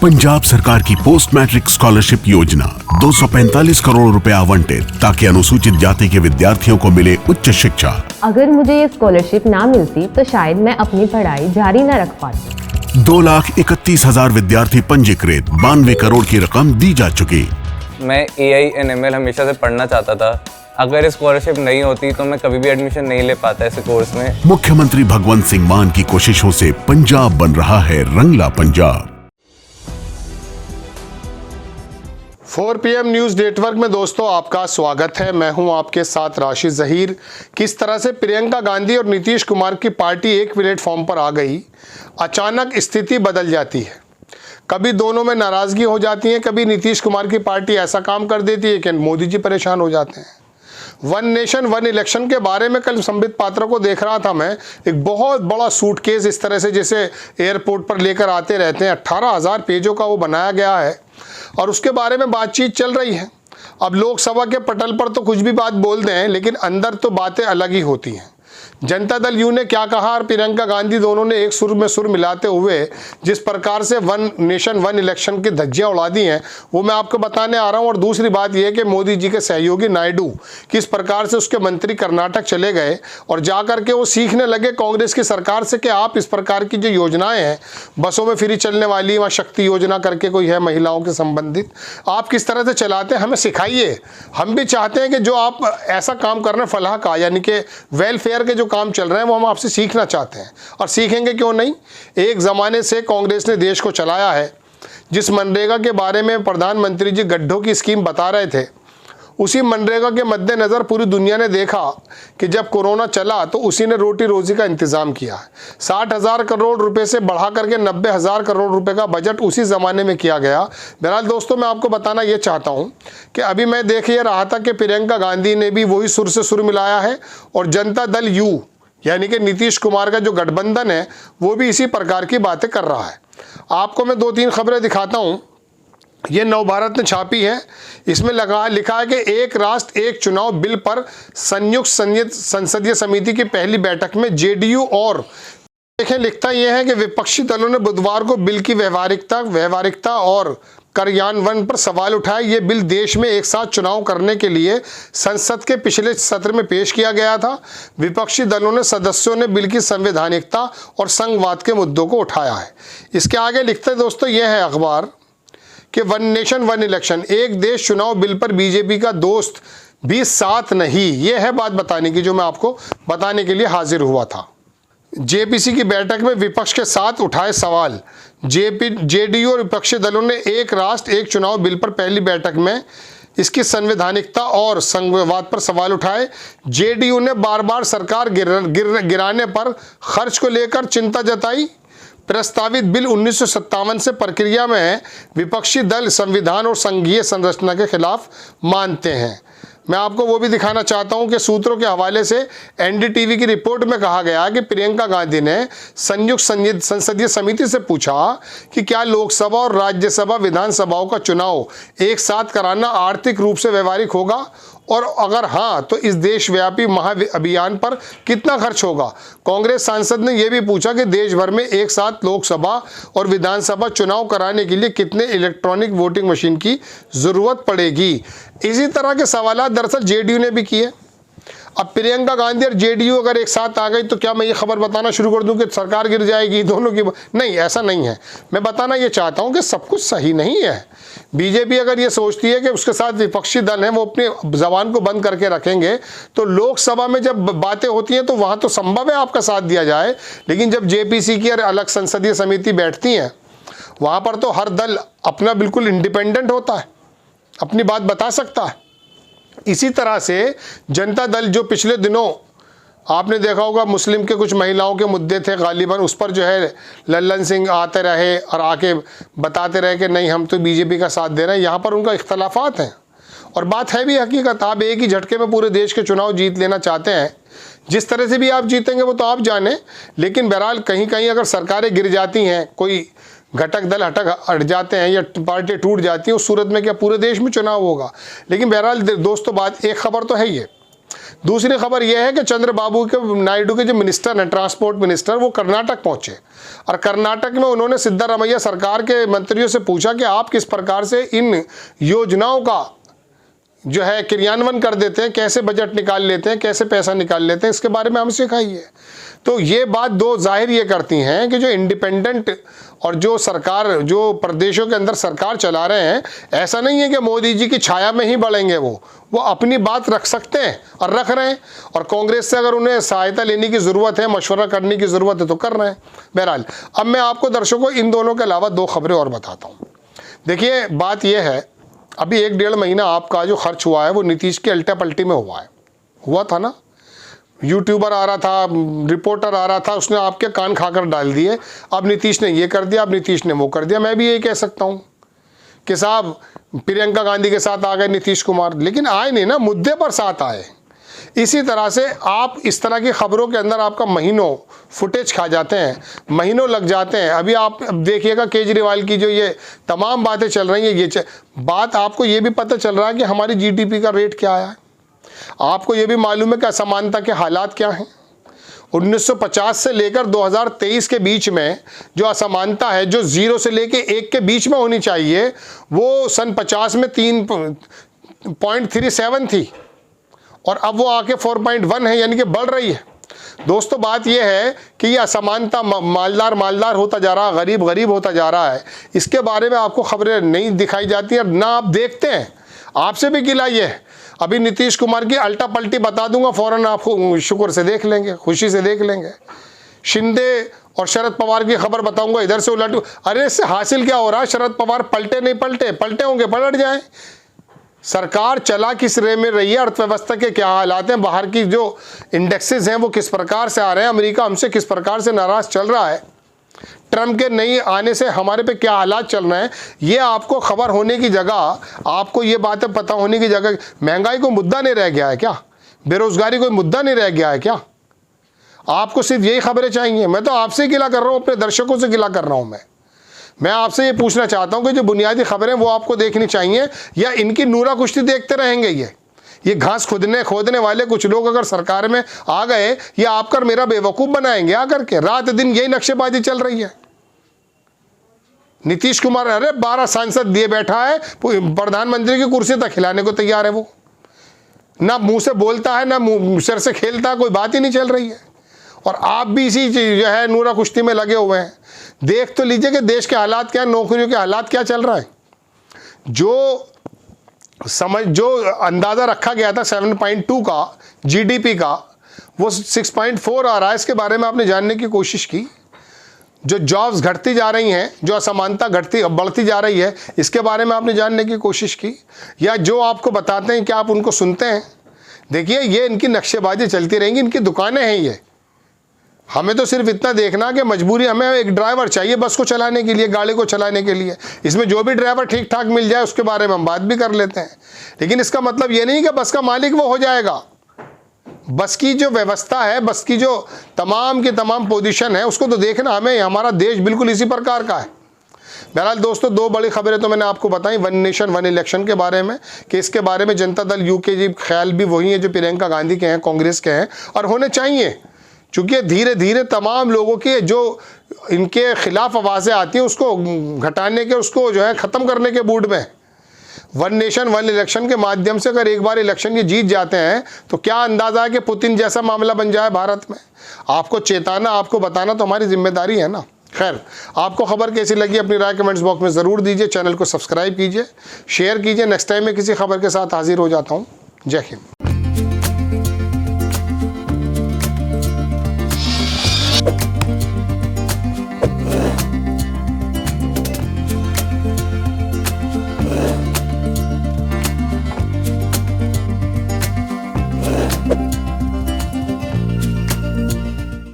पंजाब सरकार की post matric scholarship योजना 245 करोड़ रुपए आवंटित ताकि अनुसूचित जाति के विद्यार्थियों को मिले उच्च शिक्षा। अगर मुझे ये स्कॉलरशिप ना मिलती तो शायद मैं अपनी पढ़ाई जारी न रख पाती। 2,31,000 विद्यार्थी पंजीकृत, 92 करोड़ की रकम दी जा चुकी। मैं AI/ML हमेशा से पढ़ना चाहता था। अगर स्कॉलरशिप नहीं होती तो मैं कभी भी एडमिशन नहीं ले पाता ऐसे कोर्स में। मुख्यमंत्री भगवंत सिंह मान की कोशिशों से पंजाब बन रहा है Rangla Punjab. 4 PM news network में दोस्तों आपका स्वागत है। मैं हूं आपके साथ राशिद ज़हीर। किस तरह से प्रियंका गांधी और नीतीश कुमार की पार्टी एक प्लेटफॉर्म पर आ गई, अचानक स्थिति बदल जाती है। कभी दोनों में नाराज़गी हो जाती है, कभी नीतीश कुमार की पार्टी ऐसा काम कर देती है कि मोदी जी परेशान हो जाते हैं। वन नेशन वन इलेक्शन के बारे में कल संबित पात्रा को देख रहा था मैं। एक बहुत बड़ा सूटकेस इस तरह से जैसे एयरपोर्ट पर लेकर आते रहते हैं, 18,000 पेजों का वो बनाया गया है और उसके बारे में बातचीत चल रही है। अब लोकसभा के पटल पर तो कुछ भी बात बोल दें, लेकिन अंदर तो बातें अलग ही होती हैं। जनता दल यू ने क्या कहा और प्रियंका गांधी दोनों ने एक सुर में सुर मिलाते हुए जिस प्रकार से वन नेशन वन इलेक्शन की धज्जियां उड़ा दी हैं, वो मैं आपको बताने आ रहा हूं। और दूसरी बात यह कि मोदी जी के सहयोगी नायडू किस प्रकार से उसके मंत्री कर्नाटक चले गए और जाकर के वो सीखने लगे कांग्रेस की सरकार से कि आप इस प्रकार की जो योजनाएं हैं, बसों में फ्री चलने वाली, वहाँ शक्ति योजना करके कोई है महिलाओं के संबंधित, आप किस तरह से चलाते हैं, हमें सिखाइए। हम भी चाहते हैं कि जो आप ऐसा काम कर रहे हैं फलाह का, यानी कि वेलफेयर के जो काम चल रहे हैं वो हम आपसे सीखना चाहते हैं। और सीखेंगे क्यों नहीं। एक ज़माने से कांग्रेस ने देश को चलाया है। जिस मनरेगा के बारे में प्रधानमंत्री जी गड्ढों की स्कीम बता रहे थे, उसी मनरेगा के मद्देनज़र पूरी दुनिया ने देखा कि जब कोरोना चला तो उसी ने रोटी रोजी का इंतज़ाम किया। 60,000 करोड़ रुपए से बढ़ा करके 90,000 करोड़ रुपए का बजट उसी ज़माने में किया गया। बहरहाल दोस्तों, मैं आपको बताना ये चाहता हूँ कि अभी मैं देख ये रहा था कि प्रियंका गांधी ने भी वही सुर से सुर मिलाया है और जनता दल यू यानी कि नीतीश कुमार का जो गठबंधन है वो भी इसी प्रकार की बातें कर रहा है। आपको मैं 2-3 खबरें दिखाता हूँ। ये नवभारत ने छापी है। इसमें लिखा है कि एक राष्ट्र एक चुनाव बिल पर संयुक्त संसदीय समिति की पहली बैठक में JDU और देखें, लिखता यह है कि विपक्षी दलों ने बुधवार को बिल की व्यवहारिकता और कार्यान्वयन पर सवाल उठाए। ये बिल देश में एक साथ चुनाव करने के लिए संसद के पिछले सत्र में पेश किया गया था। विपक्षी दलों ने सदस्यों ने बिल की संवैधानिकता और संघवाद के मुद्दों को उठाया है। इसके आगे लिखते दोस्तों यह है अखबार कि वन नेशन वन इलेक्शन, एक देश चुनाव बिल पर बीजेपी का दोस्त भी साथ नहीं। ये है बात बताने की जो मैं आपको बताने के लिए हाजिर हुआ था। JPC की बैठक में विपक्ष के साथ उठाए सवाल। JDU और विपक्षी दलों ने एक राष्ट्र एक चुनाव बिल पर पहली बैठक में इसकी संवैधानिकता और संघवाद पर सवाल उठाए। JDU ने बार बार सरकार गिराने पर खर्च को लेकर चिंता जताई। प्रस्तावित बिल 1957 से प्रक्रिया में है। विपक्षी दल संविधान और संघीय संरचना के खिलाफ मानते हैं। मैं आपको वो भी दिखाना चाहता हूं कि सूत्रों के हवाले से NDTV की रिपोर्ट में कहा गया कि प्रियंका गांधी ने संयुक्त संसदीय समिति से पूछा कि क्या लोकसभा और राज्यसभा विधानसभाओं का चुनाव एक साथ कराना आर्थिक रूप से व्यवहारिक होगा और अगर हाँ तो इस देशव्यापी महाअभियान पर कितना खर्च होगा। कांग्रेस सांसद ने यह भी पूछा कि देश भर में एक साथ लोकसभा और विधानसभा चुनाव कराने के लिए कितने इलेक्ट्रॉनिक वोटिंग मशीन की जरूरत पड़ेगी। इसी तरह के सवाल दरअसल JDU ने भी किए। अब प्रियंका गांधी और JDU अगर एक साथ आ गई तो क्या मैं ये खबर बताना शुरू कर दूं कि सरकार गिर जाएगी दोनों की? नहीं, ऐसा नहीं है। मैं बताना ये चाहता हूं कि सब कुछ सही नहीं है। बीजेपी अगर ये सोचती है कि उसके साथ विपक्षी दल हैं वो अपनी जबान को बंद करके रखेंगे तो लोकसभा में जब बातें होती हैं तो वहां तो संभव है आपका साथ दिया जाए, लेकिन जब JPC की और अलग संसदीय समिति बैठती हैं वहां पर तो हर दल अपना बिल्कुल इंडिपेंडेंट होता है, अपनी बात बता सकता है। इसी तरह से जनता दल जो पिछले दिनों आपने देखा होगा मुस्लिम के कुछ महिलाओं के मुद्दे थे गालिबन, उस पर जो है लल्लन सिंह आते रहे और आके बताते रहे कि नहीं हम तो BJP का साथ दे रहे हैं। यहाँ पर उनका इख्तलाफात हैं और बात है भी हकीकत। आप एक ही झटके में पूरे देश के चुनाव जीत लेना चाहते हैं, जिस तरह से भी आप जीतेंगे वो तो आप जाने, लेकिन बहरहाल कहीं कहीं अगर सरकारें गिर जाती हैं, कोई घटक दल हट जाते हैं या पार्टी टूट जाती है, उस सूरत में क्या पूरे देश में चुनाव होगा। लेकिन बहरहाल दोस्तों एक खबर तो है ये दूसरी खबर यह है कि चंद्रबाबू के नायडू के जो मिनिस्टर हैं, ट्रांसपोर्ट मिनिस्टर, वो कर्नाटक पहुंचे और कर्नाटक में उन्होंने सिद्धारमैया सरकार के मंत्रियों से पूछा कि आप किस प्रकार से इन योजनाओं का जो है क्रियान्वयन कर देते हैं, कैसे बजट निकाल लेते हैं, कैसे पैसा निकाल लेते हैं, इसके बारे में हमें सिखाइए। तो ये बात दो जाहिर ये करती हैं कि जो इंडिपेंडेंट और जो सरकार, जो प्रदेशों के अंदर सरकार चला रहे हैं, ऐसा नहीं है कि मोदी जी की छाया में ही बढ़ेंगे, वो अपनी बात रख सकते हैं और रख रहे हैं। और कांग्रेस से अगर उन्हें सहायता लेने की ज़रूरत है, मशवरा करने की ज़रूरत है, तो कर रहे हैं। बहरहाल अब मैं आपको दर्शकों इन दोनों के अलावा दो खबरें और बताता हूँ। देखिए, बात यह है, अभी 1-1.5 महीना आपका जो खर्च हुआ है वो नीतीश के अल्टा पल्टी में हुआ था ना। यूट्यूबर आ रहा था, रिपोर्टर आ रहा था, उसने आपके कान खाकर डाल दिए। अब नीतीश ने ये कर दिया, अब नीतीश ने वो कर दिया। मैं भी यही कह सकता हूँ कि साहब प्रियंका गांधी के साथ आ गए नीतीश कुमार, लेकिन आए नहीं ना, मुद्दे पर साथ आए। इसी तरह से आप इस तरह की खबरों के अंदर आपका महीनों फुटेज खा जाते हैं, महीनों लग जाते हैं। अभी आप देखिएगा केजरीवाल की जो ये तमाम बातें चल रही हैं, ये बात आपको ये भी पता चल रहा है कि हमारी जीडीपी का रेट क्या आया है। आपको ये भी मालूम है कि असमानता के हालात क्या हैं। 1950 से लेकर 2023 के बीच में जो असमानता है, जो 0 से लेकर 1 के बीच में होनी चाहिए, वो सन 50 में 3.37 थी और अब वो आके 4.1 है, यानी कि बढ़ रही है। दोस्तों, बात यह है कि ये असमानता मालदार होता जा रहा है, गरीब होता जा रहा है। इसके बारे में आपको खबरें नहीं दिखाई जाती हैं, ना आप देखते हैं। आपसे भी गिला ये है। अभी नीतीश कुमार की अल्टा पल्टी बता दूंगा, फौरन आप शुक्र से देख लेंगे, खुशी से देख लेंगे। शिंदे और शरद पवार की खबर बताऊंगा, इधर से उलट। अरे इससे हासिल क्या हो रहा है? शरद पवार पलटे नहीं पलटे होंगे, पलट जाए। सरकार चला किस रे में रही है, अर्थव्यवस्था के क्या हालात हैं, बाहर की जो इंडेक्सेस हैं वो किस प्रकार से आ रहे हैं, अमेरिका हमसे किस प्रकार से नाराज चल रहा है, ट्रम्प के नहीं आने से हमारे पे क्या हालात चल रहे हैं, ये आपको खबर होने की जगह, आपको ये बातें पता होने की जगह, महंगाई कोई मुद्दा नहीं रह गया है क्या? बेरोजगारी कोई मुद्दा नहीं रह गया है क्या? आपको सिर्फ यही खबरें चाहिए? मैं तो आपसे गिला कर रहा हूँ, अपने दर्शकों से गिला कर रहा हूँ। मैं आपसे ये पूछना चाहता हूँ कि जो बुनियादी खबरें वो आपको देखनी चाहिए, या इनकी नूरा कुश्ती देखते रहेंगे? ये घास खोदने वाले कुछ लोग अगर सरकार में आ गए, ये आपकर मेरा बेवकूफ़ बनाएंगे आकर के। रात दिन यही नक्शेबाजी चल रही है। नीतीश कुमार, अरे 12 सांसद दिए बैठा है, प्रधानमंत्री की कुर्सी तक खिलाने को तैयार है। वो ना मुंह से बोलता है, ना मुंह सिर से खेलता है, कोई बात ही नहीं चल रही है। और आप भी इसी जो है नूरा कुश्ती में लगे हुए हैं। देख तो लीजिए कि देश के हालात क्या, नौकरियों के हालात क्या चल रहा है। जो अंदाज़ा रखा गया था 7.2 का जीडीपी का, वो 6.4 आ रहा है। इसके बारे में आपने जानने की कोशिश की? जो जॉब्स घटती जा रही हैं, जो असमानता बढ़ती जा रही है, इसके बारे में आपने जानने की कोशिश की? या जो आपको बताते हैं क्या आप उनको सुनते हैं? देखिए, ये इनकी नक्शेबाजी चलती रहेंगी, इनकी दुकानें हैं ये। हमें तो सिर्फ इतना देखना कि मजबूरी, हमें एक ड्राइवर चाहिए बस को चलाने के लिए, गाड़ी को चलाने के लिए। इसमें जो भी ड्राइवर ठीक ठाक मिल जाए उसके बारे में हम बात भी कर लेते हैं, लेकिन इसका मतलब ये नहीं कि बस का मालिक वो हो जाएगा। बस की जो व्यवस्था है, बस की जो तमाम की तमाम पोजीशन है, उसको तो देखना हमें। हमारा देश बिल्कुल इसी प्रकार का है। बहरहाल दोस्तों, दो बड़ी खबरें तो मैंने आपको बताई, वन नेशन वन इलेक्शन के बारे में, कि इसके बारे में जनता दल यूके जी ख्याल भी वही है जो प्रियंका गांधी के हैं, कांग्रेस के हैं, और होने चाहिए। चूँकि धीरे धीरे तमाम लोगों के जो इनके खिलाफ आवाज़ें आती हैं उसको घटाने के, उसको जो है ख़त्म करने के मूड में। वन नेशन वन इलेक्शन के माध्यम से अगर एक बार इलेक्शन ये जीत जाते हैं तो क्या अंदाज़ा है कि पुतिन जैसा मामला बन जाए भारत में। आपको चेताना, आपको बताना तो हमारी जिम्मेदारी है ना। खैर, आपको खबर कैसी लगी अपनी राय कमेंट्स बॉक्स में ज़रूर दीजिए। चैनल को सब्सक्राइब कीजिए, शेयर कीजिए। नेक्स्ट टाइम मैं किसी खबर के साथ हाजिर हो जाता हूँ। जय हिंद।